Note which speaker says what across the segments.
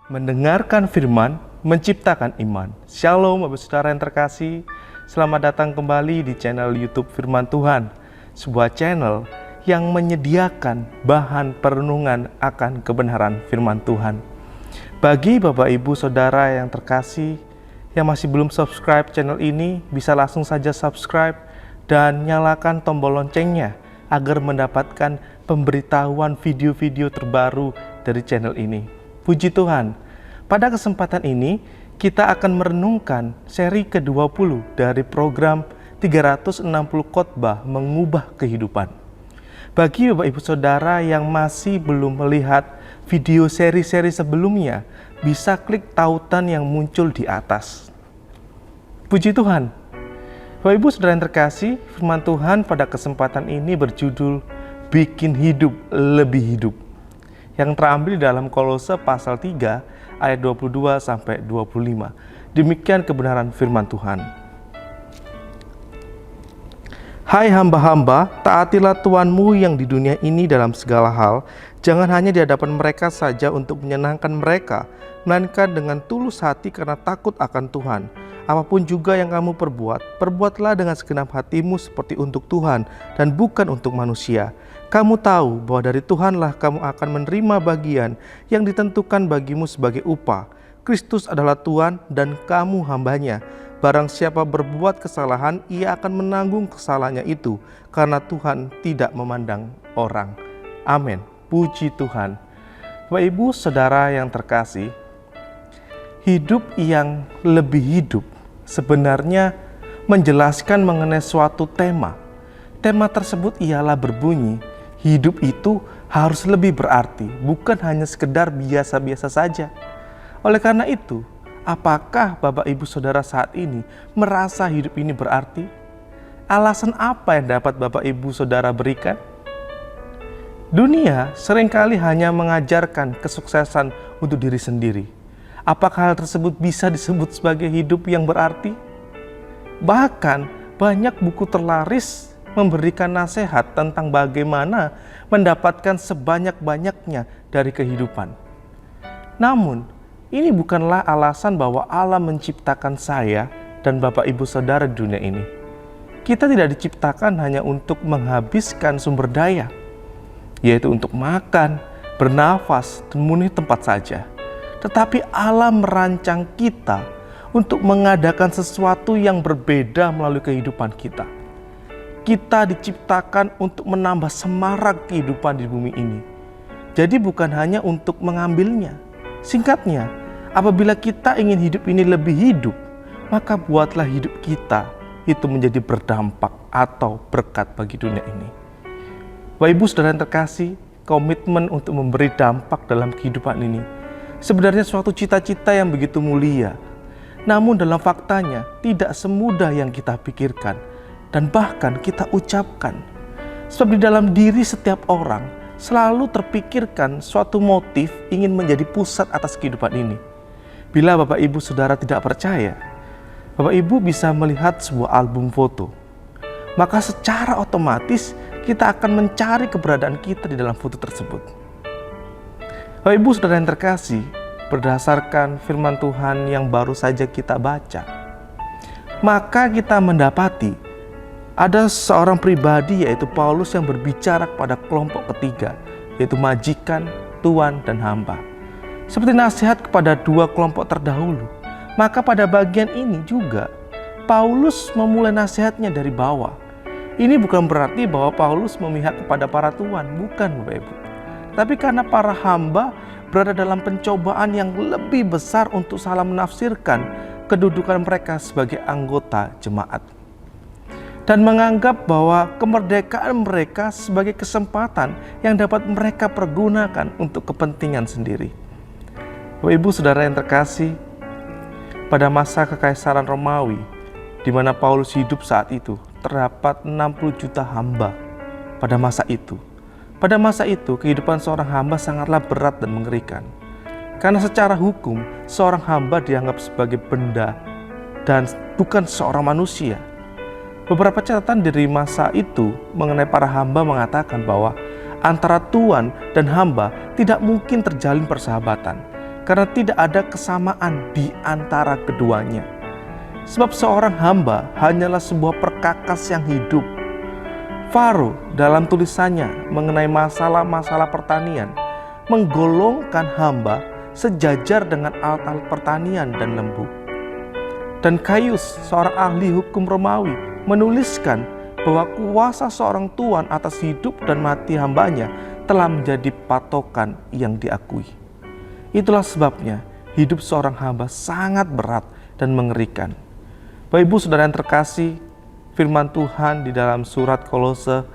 Speaker 1: Mendengarkan firman, menciptakan iman. Shalom Bapak Saudara yang terkasih, selamat datang kembali di channel YouTube Firman Tuhan, sebuah channel yang menyediakan bahan perenungan akan kebenaran firman Tuhan. Bagi Bapak Ibu Saudara yang terkasih, yang masih belum subscribe channel ini, bisa langsung saja subscribe dan nyalakan tombol loncengnya agar mendapatkan pemberitahuan video-video terbaru dari channel ini. Puji Tuhan, pada kesempatan ini kita akan merenungkan seri ke-20 dari program 360 khotbah mengubah kehidupan. Bagi Bapak Ibu Saudara yang masih belum melihat video seri-seri sebelumnya, bisa klik tautan yang muncul di atas. Puji Tuhan, Bapak Ibu Saudara yang terkasih, firman Tuhan pada kesempatan ini berjudul Bikin Hidup Lebih Hidup, yang terambil dalam Kolose pasal 3 ayat 22 sampai 25. Demikian kebenaran firman Tuhan. Hai hamba-hamba, taatilah Tuanmu yang di dunia ini dalam segala hal. Jangan hanya di hadapan mereka saja untuk menyenangkan mereka, melainkan dengan tulus hati karena takut akan Tuhan. Apapun juga yang kamu perbuat, perbuatlah dengan segenap hatimu seperti untuk Tuhan dan bukan untuk manusia. Kamu tahu bahwa dari Tuhanlah kamu akan menerima bagian yang ditentukan bagimu sebagai upah. Kristus adalah Tuhan dan kamu hambanya. Barang siapa berbuat kesalahan, ia akan menanggung kesalahannya itu, karena Tuhan tidak memandang orang. Amin. Puji Tuhan. Bapak Ibu Saudara yang terkasih, hidup yang lebih hidup sebenarnya menjelaskan mengenai suatu tema. Tema tersebut ialah berbunyi, hidup itu harus lebih berarti, bukan hanya sekedar biasa-biasa saja. Oleh karena itu, apakah Bapak Ibu Saudara saat ini merasa hidup ini berarti? Alasan apa yang dapat Bapak Ibu Saudara berikan? Dunia seringkali hanya mengajarkan kesuksesan untuk diri sendiri. Apakah hal tersebut bisa disebut sebagai hidup yang berarti? Bahkan banyak buku terlaris memberikan nasihat tentang bagaimana mendapatkan sebanyak-banyaknya dari kehidupan. Namun, ini bukanlah alasan bahwa Allah menciptakan saya dan Bapak Ibu Saudara di dunia ini. Kita tidak diciptakan hanya untuk menghabiskan sumber daya, yaitu untuk makan, bernafas, dan memenuhi tempat saja. Tetapi Allah merancang kita untuk mengadakan sesuatu yang berbeda melalui kehidupan kita. Kita diciptakan untuk menambah semarak kehidupan di bumi ini. Jadi bukan hanya untuk mengambilnya. Singkatnya, apabila kita ingin hidup ini lebih hidup, maka buatlah hidup kita itu menjadi berdampak atau berkat bagi dunia ini. Bapak Ibu Saudara yang terkasih, komitmen untuk memberi dampak dalam kehidupan ini sebenarnya suatu cita-cita yang begitu mulia. Namun dalam faktanya tidak semudah yang kita pikirkan dan bahkan kita ucapkan. Sebab di dalam diri setiap orang selalu terpikirkan suatu motif ingin menjadi pusat atas kehidupan ini. Bila Bapak Ibu Saudara tidak percaya, Bapak Ibu bisa melihat sebuah album foto. Maka secara otomatis kita akan mencari keberadaan kita di dalam foto tersebut. Bapak Ibu Saudara yang terkasih, berdasarkan firman Tuhan yang baru saja kita baca, maka kita mendapati ada seorang pribadi, yaitu Paulus, yang berbicara kepada kelompok ketiga, yaitu majikan, tuan, dan hamba. Seperti nasihat kepada dua kelompok terdahulu, maka pada bagian ini juga Paulus memulai nasihatnya dari bawah. Ini bukan berarti bahwa Paulus memihak kepada para tuan, bukan Bapak Ibu. Tapi karena para hamba berada dalam pencobaan yang lebih besar untuk salah menafsirkan kedudukan mereka sebagai anggota jemaat. Dan menganggap bahwa kemerdekaan mereka sebagai kesempatan yang dapat mereka pergunakan untuk kepentingan sendiri. Bapak Ibu Saudara yang terkasih, pada masa Kekaisaran Romawi, di mana Paulus hidup saat itu, terdapat 60 juta hamba pada masa itu. Pada masa itu, kehidupan seorang hamba sangatlah berat dan mengerikan. Karena secara hukum, seorang hamba dianggap sebagai benda dan bukan seorang manusia. Beberapa catatan dari masa itu mengenai para hamba mengatakan bahwa antara tuan dan hamba tidak mungkin terjalin persahabatan. karena tidak ada kesamaan di antara keduanya. Sebab seorang hamba hanyalah sebuah perkakas yang hidup. Faro dalam tulisannya mengenai masalah-masalah pertanian menggolongkan hamba sejajar dengan alat-alat pertanian dan lembu. Dan Gaius, seorang ahli hukum Romawi, menuliskan bahwa kuasa seorang tuan atas hidup dan mati hambanya telah menjadi patokan yang diakui. Itulah sebabnya hidup seorang hamba sangat berat dan mengerikan. Bapak Ibu Saudara yang terkasih, firman Tuhan di dalam surat Kolose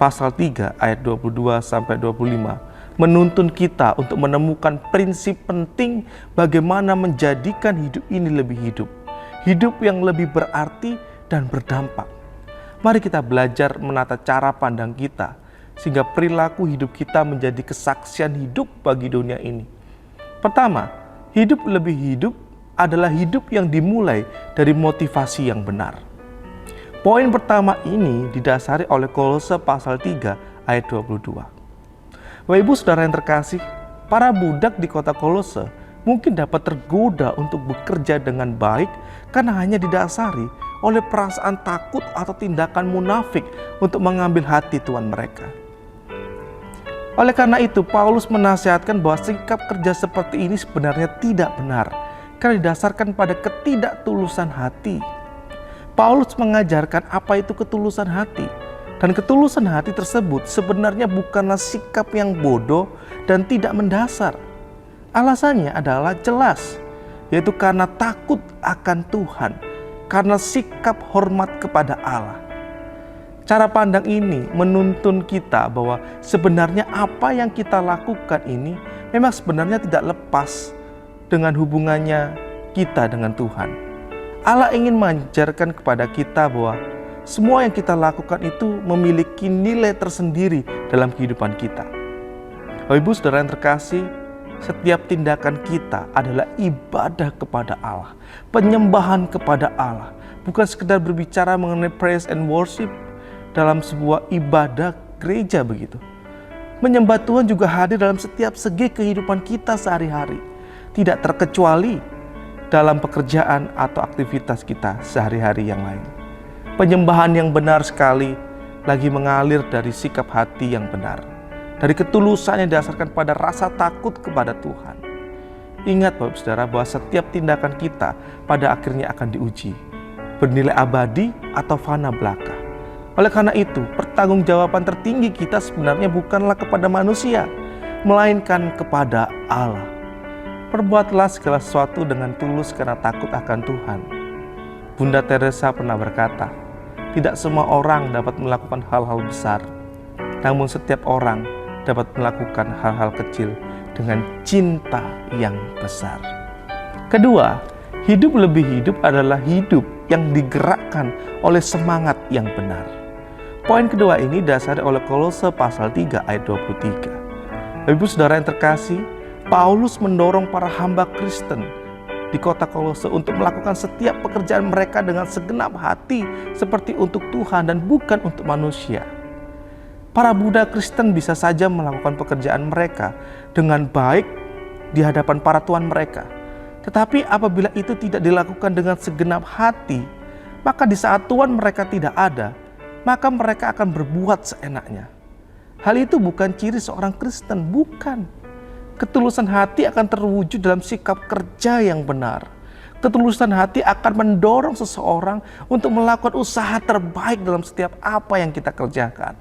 Speaker 1: pasal 3 ayat 22-25 menuntun kita untuk menemukan prinsip penting bagaimana menjadikan hidup ini lebih hidup. Hidup yang lebih berarti dan berdampak. Mari kita belajar menata cara pandang kita sehingga perilaku hidup kita menjadi kesaksian hidup bagi dunia ini. Pertama, hidup lebih hidup adalah hidup yang dimulai dari motivasi yang benar. Poin pertama ini didasari oleh Kolose pasal 3 ayat 22. Bapak Ibu Saudara yang terkasih, para budak di kota Kolose mungkin dapat tergoda untuk bekerja dengan baik karena hanya didasari oleh perasaan takut atau tindakan munafik untuk mengambil hati Tuhan mereka. Oleh karena itu, Paulus menasihatkan bahwa sikap kerja seperti ini sebenarnya tidak benar karena didasarkan pada ketidaktulusan hati. Paulus mengajarkan apa itu ketulusan hati, dan ketulusan hati tersebut sebenarnya bukanlah sikap yang bodoh dan tidak mendasar. Alasannya adalah jelas, yaitu karena takut akan Tuhan, karena sikap hormat kepada Allah. Cara pandang ini menuntun kita bahwa sebenarnya apa yang kita lakukan ini memang sebenarnya tidak lepas dengan hubungannya kita dengan Tuhan. Allah ingin mengajarkan kepada kita bahwa semua yang kita lakukan itu memiliki nilai tersendiri dalam kehidupan kita. Bapak Ibu Saudara yang terkasih, setiap tindakan kita adalah ibadah kepada Allah, penyembahan kepada Allah, bukan sekedar berbicara mengenai praise and worship dalam sebuah ibadah gereja begitu. Menyembah Tuhan juga hadir dalam setiap segi kehidupan kita sehari-hari, tidak terkecuali dalam pekerjaan atau aktivitas kita sehari-hari yang lain. Penyembahan yang benar sekali lagi mengalir dari sikap hati yang benar, dari ketulusan yang didasarkan pada rasa takut kepada Tuhan. Ingat Bapak Saudara bahwa setiap tindakan kita pada akhirnya akan diuji, bernilai abadi atau fana belaka. Oleh karena itu, pertanggungjawaban tertinggi kita sebenarnya bukanlah kepada manusia, melainkan kepada Allah. Perbuatlah segala sesuatu dengan tulus karena takut akan Tuhan. Bunda Teresa pernah berkata, tidak semua orang dapat melakukan hal-hal besar, namun setiap orang dapat melakukan hal-hal kecil dengan cinta yang besar. Kedua, hidup lebih hidup adalah hidup yang digerakkan oleh semangat yang benar. Poin kedua ini dasari oleh Kolose pasal 3 ayat 23. Ibu Saudara yang terkasih, Paulus mendorong para hamba Kristen di kota Kolose untuk melakukan setiap pekerjaan mereka dengan segenap hati seperti untuk Tuhan dan bukan untuk manusia. Para budak Kristen bisa saja melakukan pekerjaan mereka dengan baik di hadapan para tuan mereka. Tetapi apabila itu tidak dilakukan dengan segenap hati, maka di saat tuan mereka tidak ada, maka mereka akan berbuat seenaknya. Hal itu bukan ciri seorang Kristen, bukan. Ketulusan hati akan terwujud dalam sikap kerja yang benar. Ketulusan hati akan mendorong seseorang untuk melakukan usaha terbaik dalam setiap apa yang kita kerjakan.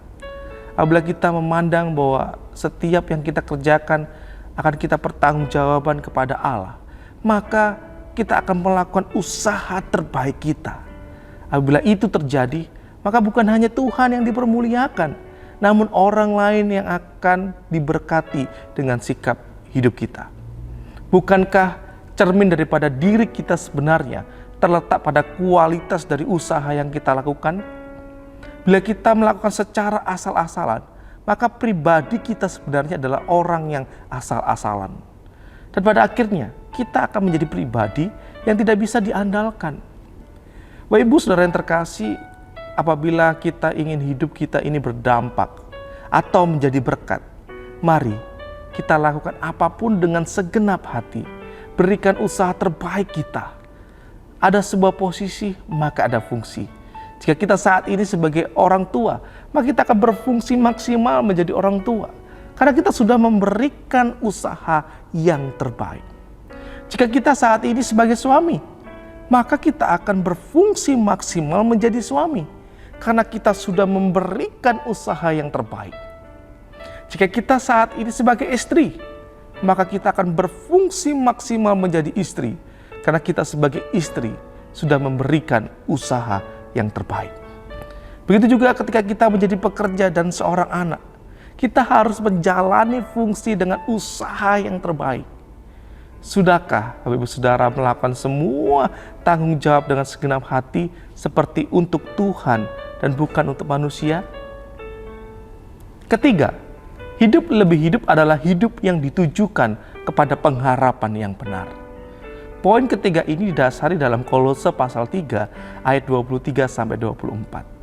Speaker 1: Apabila kita memandang bahwa setiap yang kita kerjakan akan kita pertanggungjawaban kepada Allah, maka kita akan melakukan usaha terbaik kita. Apabila itu terjadi, maka bukan hanya Tuhan yang dipermuliakan, namun orang lain yang akan diberkati dengan sikap hidup kita. Bukankah cermin daripada diri kita sebenarnya terletak pada kualitas dari usaha yang kita lakukan? Bila kita melakukan secara asal-asalan, maka pribadi kita sebenarnya adalah orang yang asal-asalan. Dan pada akhirnya kita akan menjadi pribadi yang tidak bisa diandalkan. Bapak Ibu Saudara yang terkasih, apabila kita ingin hidup kita ini berdampak atau menjadi berkat, mari kita lakukan apapun dengan segenap hati, berikan usaha terbaik kita. Ada sebuah posisi, maka ada fungsi. Jika kita saat ini sebagai orang tua, maka kita akan berfungsi maksimal menjadi orang tua. Karena kita sudah memberikan usaha yang terbaik. Jika kita saat ini sebagai suami, maka kita akan berfungsi maksimal menjadi suami. Karena kita sudah memberikan usaha yang terbaik. Jika kita saat ini sebagai istri, maka kita akan berfungsi maksimal menjadi istri. Karena kita sebagai istri sudah memberikan usaha yang terbaik. Begitu juga ketika kita menjadi pekerja dan seorang anak, kita harus menjalani fungsi dengan usaha yang terbaik. Sudahkah Bapak Ibu Saudara melakukan semua tanggung jawab dengan segenap hati seperti untuk Tuhan dan bukan untuk manusia? Ketiga, hidup lebih hidup adalah hidup yang ditujukan kepada pengharapan yang benar. Poin ketiga ini didasari dalam Kolose pasal 3 ayat 23-24.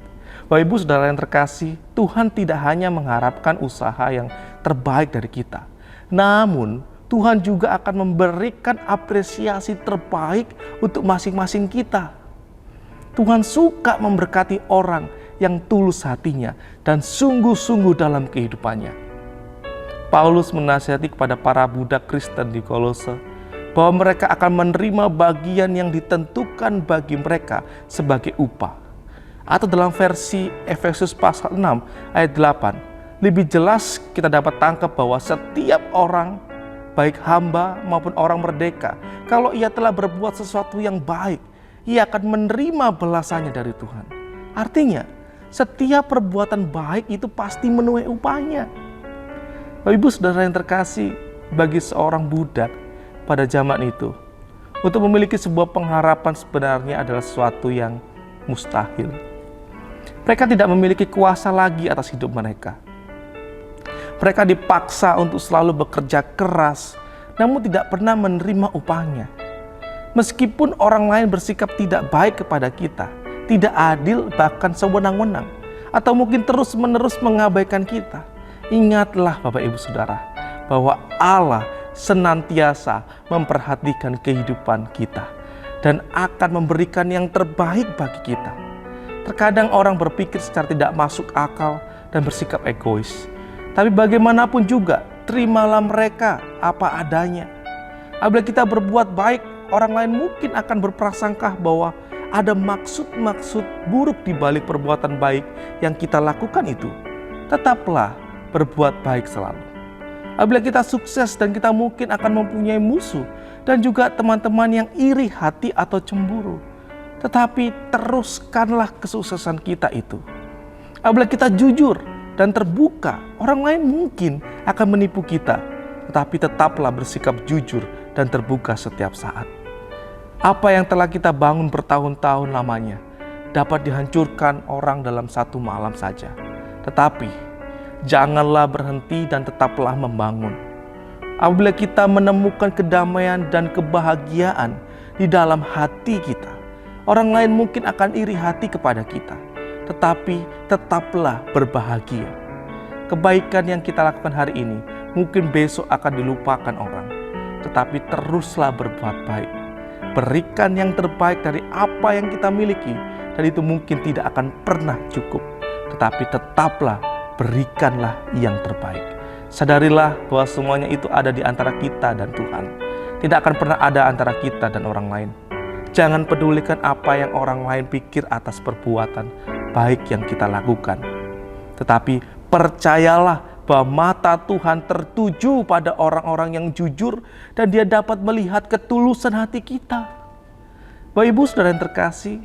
Speaker 1: Bapak Ibu Saudara yang terkasih, Tuhan tidak hanya mengharapkan usaha yang terbaik dari kita, namun Tuhan juga akan memberikan apresiasi terbaik untuk masing-masing kita. Tuhan suka memberkati orang yang tulus hatinya dan sungguh-sungguh dalam kehidupannya. Paulus menasihati kepada para budak Kristen di Kolose bahwa mereka akan menerima bagian yang ditentukan bagi mereka sebagai upah. Atau dalam versi Efesus pasal 6 ayat 8, lebih jelas kita dapat tangkap bahwa setiap orang, baik hamba maupun orang merdeka, kalau ia telah berbuat sesuatu yang baik, ia akan menerima balasannya dari Tuhan. Artinya, setiap perbuatan baik itu pasti menuai upahnya. Bapak Ibu Saudara yang terkasih, bagi seorang budak pada zaman itu, untuk memiliki sebuah pengharapan sebenarnya adalah sesuatu yang mustahil. Mereka tidak memiliki kuasa lagi atas hidup mereka. Mereka dipaksa untuk selalu bekerja keras, namun tidak pernah menerima upahnya. Meskipun orang lain bersikap tidak baik kepada kita, tidak adil bahkan sewenang-wenang, atau mungkin terus-menerus mengabaikan kita, ingatlah Bapak Ibu Saudara, bahwa Allah senantiasa memperhatikan kehidupan kita dan akan memberikan yang terbaik bagi kita. Terkadang orang berpikir secara tidak masuk akal dan bersikap egois. Tapi bagaimanapun juga, terimalah mereka apa adanya. Apabila kita berbuat baik, orang lain mungkin akan berprasangka bahwa ada maksud-maksud buruk di balik perbuatan baik yang kita lakukan itu. Tetaplah berbuat baik selalu. Apabila kita sukses dan kita mungkin akan mempunyai musuh dan juga teman-teman yang iri hati atau cemburu. Tetapi teruskanlah kesuksesan kita itu. Apabila kita jujur dan terbuka, orang lain mungkin akan menipu kita, tetapi tetaplah bersikap jujur dan terbuka setiap saat. Apa yang telah kita bangun bertahun-tahun lamanya dapat dihancurkan orang dalam satu malam saja. Tetapi janganlah berhenti dan tetaplah membangun. Apabila kita menemukan kedamaian dan kebahagiaan di dalam hati kita, orang lain mungkin akan iri hati kepada kita. Tetapi tetaplah berbahagia. Kebaikan yang kita lakukan hari ini mungkin besok akan dilupakan orang. Tetapi teruslah berbuat baik. Berikan yang terbaik dari apa yang kita miliki. Dan itu mungkin tidak akan pernah cukup. Tetapi tetaplah berikanlah yang terbaik. Sadarilah bahwa semuanya itu ada di antara kita dan Tuhan. Tidak akan pernah ada antara kita dan orang lain. Jangan pedulikan apa yang orang lain pikir atas perbuatan baik yang kita lakukan. Tetapi percayalah bahwa mata Tuhan tertuju pada orang-orang yang jujur dan Dia dapat melihat ketulusan hati kita. Bapak Ibu Saudara yang terkasih,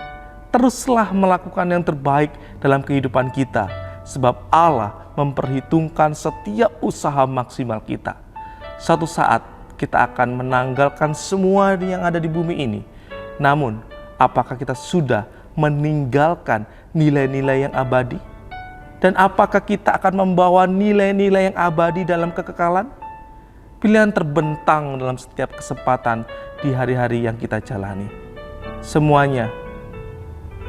Speaker 1: teruslah melakukan yang terbaik dalam kehidupan kita, sebab Allah memperhitungkan setiap usaha maksimal kita. Suatu saat kita akan menanggalkan semua yang ada di bumi ini. Namun, apakah kita sudah meninggalkan nilai-nilai yang abadi? Dan apakah kita akan membawa nilai-nilai yang abadi dalam kekekalan? Pilihan terbentang dalam setiap kesempatan di hari-hari yang kita jalani. Semuanya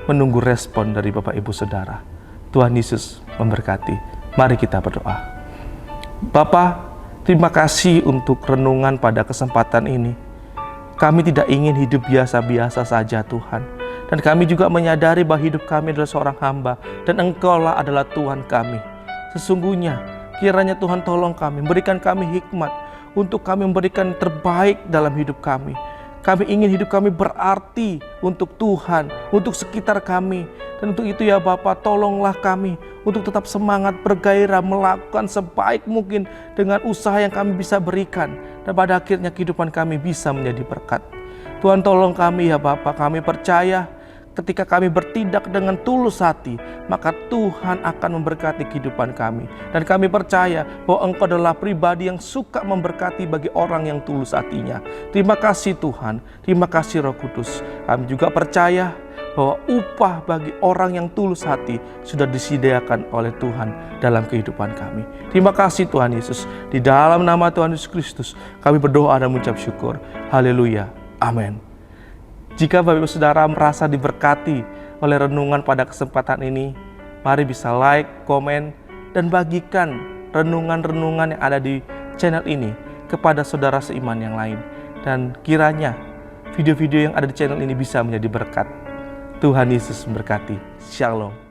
Speaker 1: menunggu respon dari Bapak Ibu Saudara. Tuhan Yesus memberkati. Mari kita berdoa. Bapa, terima kasih untuk renungan pada kesempatan ini. Kami tidak ingin hidup biasa-biasa saja Tuhan. Dan kami juga menyadari bahwa hidup kami adalah seorang hamba dan Engkau-lah adalah Tuhan kami. Sesungguhnya kiranya Tuhan tolong kami, berikan kami hikmat untuk kami memberikan terbaik dalam hidup kami. Kami ingin hidup kami berarti untuk Tuhan, untuk sekitar kami. Dan untuk itu ya Bapa, tolonglah kami untuk tetap semangat bergairah melakukan sebaik mungkin dengan usaha yang kami bisa berikan. Dan pada akhirnya kehidupan kami bisa menjadi berkat. Tuhan tolong kami ya Bapa, kami percaya ketika kami bertindak dengan tulus hati, maka Tuhan akan memberkati kehidupan kami. Dan kami percaya bahwa Engkau adalah pribadi yang suka memberkati bagi orang yang tulus hatinya. Terima kasih Tuhan, terima kasih Roh Kudus. Kami juga percaya bahwa upah bagi orang yang tulus hati sudah disediakan oleh Tuhan dalam kehidupan kami. Terima kasih Tuhan Yesus. Di dalam nama Tuhan Yesus Kristus, kami berdoa dan mengucap syukur. Haleluya. Amin. Jika Bapak Ibu Saudara merasa diberkati oleh renungan pada kesempatan ini, mari bisa like, komen, dan bagikan renungan-renungan yang ada di channel ini kepada saudara seiman yang lain. Dan kiranya video-video yang ada di channel ini bisa menjadi berkat. Tuhan Yesus memberkati. Shalom.